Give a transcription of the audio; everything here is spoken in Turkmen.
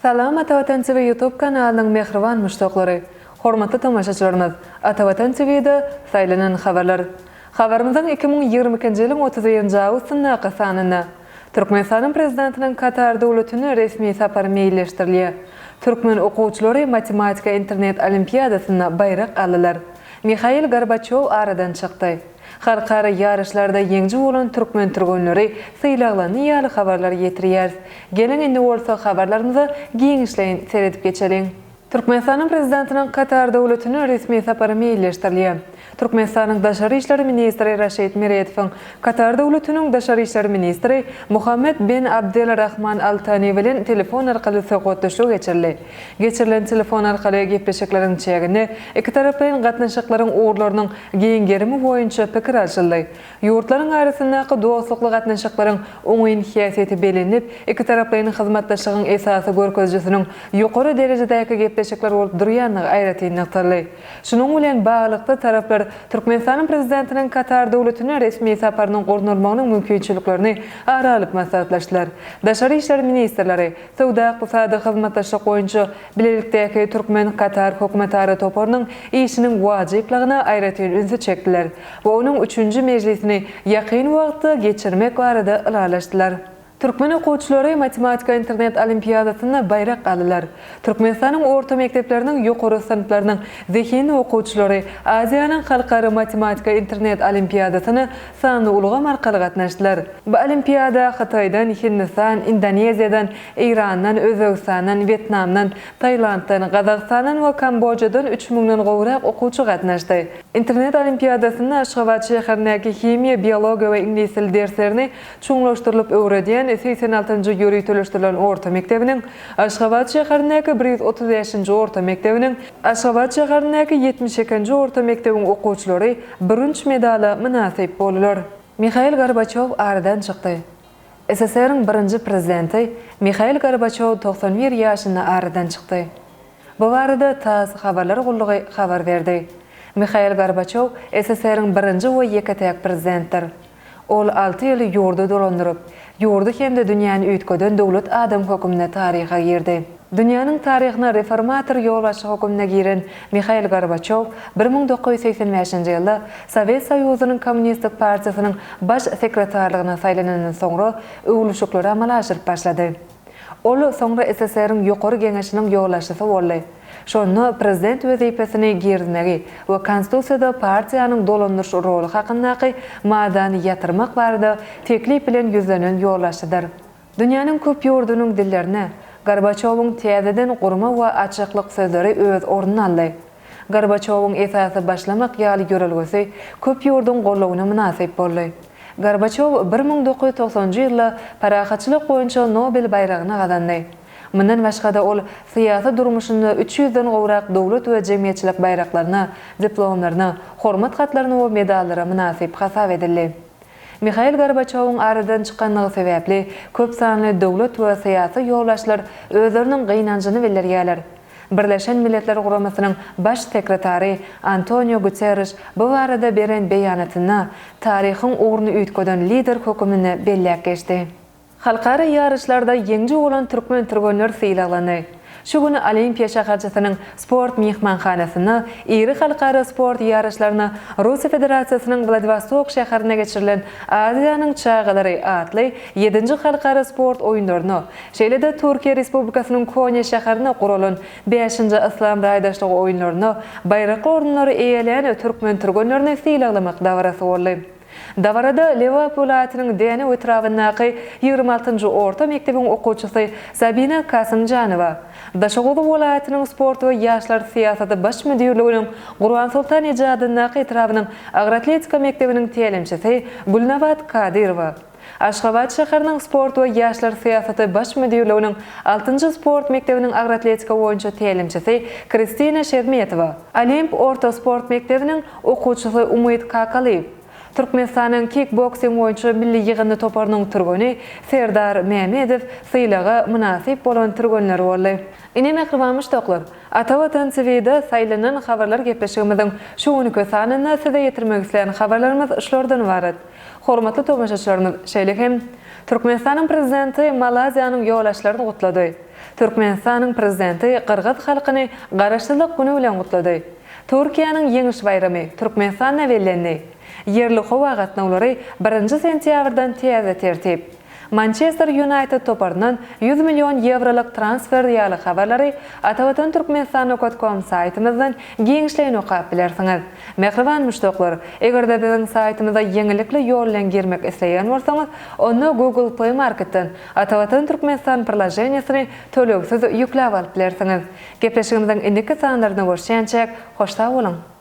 Salam Atavatan TV YouTube kanalının mehriban müştaqlary. Hormatly tamaşaçylarymyz, Atavatan TV'de saýlanan habarlar. Habarymyzyň 2022-nji ýylyň 30-njy awgustyna gasanyna Türkmenistanyň prezidentiniň Katar döwletine resmi sapary meýilleşdirilýär. Türkmen okuwçylary matematika internet olimpiadasyna bayrak aldylar. Mikhail Gorbachev aradan çykdy. Halkara yarışlarda yeňji bolan türkmen türgünleri syýlaglany ýaly habarlar ýetirýär. Gelin indi bolsa habarlarymyzy giňişleýin seredip geçelim. Türkmenistanyň prezidentiniň Katar döwletine resmi sapary meýilleşdirilýär. Türkmenistanyň Daşary işleri ministri Raşid Mireýewiň Katar döwletiniň Daşary işleri ministri Muhammed bin Abdelrahman Al Thani bilen telefon arkaly söhbetleşik geçirildi. Geçirilen telefon arkaly gepleşikleriň çägini iki tarapyň gatnaşyklaryň uğurlarynyň giňgerimi boýunça pikir alşyldy. Ýurtlaryň arasyndaky dostlukly gatnaşyklaryň oňyn hiýasety belenip, iki tarapyň hyzmatdaşlygyň esasy görkezjisiniň ýokary derejedäki gepleşikler bolup durýanyny aýratyny nykdyrly. Şunuň bilen baglykda taraplar Türkmenistanyň prezidentiniň Katar döwletine resmi saparynyň gornulmagynyň mümkinçiliklerini aralyp maslahatlaşdylar. Daşary işleri ministrleri, sowda-ykdysady hyzmatdaşlyk boýunça bilelikdäki Türkmen Katar hökümetary toparynyň işiniň wajyplygyna aýratyny ünsü çekdiler. Bu onuň 3-nji mejlisini ýakyn wagtda geçirmek barada ılalaşdylar. Türkmen okuwçylary matematika internet olimpiadasyna bayrak aldylar. Türkmenistanyň orta mektepläriniň ýokary synplarynyň zehini okuwçylary Aziýanyň halkara matematika internet olimpiadasyna sanly ulgam arkaly gatnaşdylar. Bu olimpiada Hataýdan, Hindistan, Indoneziýadan, Irandan, Özbegistandan, Vietnamdan, Taýlanddan, Gazakstandan we Kambodjadan 3000-den gowrak okuwçy gatnaşdy. İnternet olimpiadasyna Aşgabat şäherindäki himiýa, biologiýa we ingliz dili derslerini çuňlaşdyrylyp öwredýän 86-njy ýürütülüşdirilen orta mektebiniň Aşgabat şäherindäki 135-nji orta mektebiniň Aşgabat şäherindäki 72-nji orta mektebiň okuwçylary birinji medala münasip boldular. Mikhail Gorbachev aradan çykdy. SSR'ň birinji prezidenti Mikhail Gorbachev 91 ýaşynda aradan çykdy. Bu barada TASS habarlar gullugy habar berdi. Mikhail Gorbachev SSR'ň birinji we ýekdetäk prezidentdir. Ol 6 ýyl ýurdu dolandyryp, ýurdu hem de dünýäni üýtgeden döwlet adam hökümine taryha girdi. Dünýäniň taryhyna reformator ýolbaşy hökümine giren Mikhail Gorbachev 1985-nji ýylda Sowet Soýuzynyň Kommunistik partiýasynyň baş sekretarlygyna saýlanandan soňra öwlüşiklere amal aşyryp başlady. Ol soňra SSR'ň ýokary geňeşiniň ýolbaşçysy boldy. Şonu prezident wezipesini girdinegi we konstitusiýada partiýanyň dolandyryş roli hakyndaky madany ýatyrmak barada teklip bilen ýüzlenen ýollaşydyr. Dünýäniň köp ýurdunyň dillerine Gorbachewiň täzeden gurma we açyklyk sözleri öz ornuny aldy. Gorbachewiň esasy başlamak ýaly görelgesi köp ýurdun gollawyna münasip boldy. Gorbachew 1990-njy ýylda parahatçylyk boýunça Nobel bayragyny gazandy. Mundan başga da ol syýasy durmuşynda 300-den gowrak döwlet we jemgyýetçilik bayraklaryna, diplomlaryna, hormat hatlaryna we medallara münasip hasap edildi. Mikhail Gorbachewiň aradan çykanlygy sebäpli köp sanly döwlet we syýasy ýoldaşlar özleriniň gynanjyny bildirýärler. Birleşen Milletler Guramasynyň baş sekretary Antonio Guterres bu barada beren beýanatyna taryhyň uğrunu üýtgeden lider hökümine belläk geçdi. Halkara yarışlarda yeňji bolan türkmen türgünler syýlaglany. Şu güni Olimpiya şäherçisynyň sport mehmanhanasyna, iri halkara sport yarışlaryna Russiýa Federasiýasynyň Vladivostok şäherine geçirilen Aziýanyň çağalary atly 7-nji halkara sport oýunlaryna, şeýle-de Türkiýe Respublikasynyň Konya şäherine guralan 5-nji Islam raýdaşlygy oýunlaryna bayrak orunlary eýelen türkmen türgünlerini syýlaglamak dawarasy boldy. Davarada Lewap vilayatynyň Dene ötrawyndaky 26-njy orta mektebiň okuwçysy Sabina Kasymjanowa, Daşogow vilayatynyň sport we ýaşlar syýasaty baş müdirliginiň Gurban Sultan ejadyndaky etrawynyň agratletika mektebiniň tälimçisi Gulnawat Kadyrowa, Aşgabat şäheriniň sport we ýaşlar syýasaty baş müdirliginiň 6-njy sport mektebiniň agratletika boýunça tälimçisi Kristina Şermetowa, Olimp orta sport mektebiniň okuwçysy Umyt Kakalyp, Türkmenistanyň kickboksing boýunça milli ýygyny toparnyň türgeni Serdar Mehmedow sylaga münasip bolan türgenler boldy. Ine mehriban muştoklar, Ata Watan TV'de saýlanan habarlar gepleşigimiziň şuny kösanyna size ýetirmek isleýän habarlarymyz şulardan ibaret. Hormatly tomaşaçylarymyz, şeýle hem Türkmenistanyň prezidenti Malaziýanyň ýolaşlaryny gutlady. Türkmenistanyň prezidenti Qırgız halkyny garaşsyzlyk güni bilen gutlady. Türkiýanyň ýeňiş bayramy Türkmenistan näwellendi. Yerli howa gatnawlary 1 sentýabrdan täze tertip. Manchester United toparынан 100 milyon euroluk transfer ýaly habarlary Atawatan Türkmenistan.com saytymyzdan giňişleýän okap bilersiňiz. Mehriban muştoklar, egerde biziň saytymyza ýeňilikli ýol bilen girmek isleýän bolsaňyz, onu Google Play Marketden Atawatan Türkmenistan prilajenýasyny tölegsiz ýükläp alyp bilersiňiz. Gepleşigimiziň indiki sanlaryna görüşýänçek, hoşsa bolun.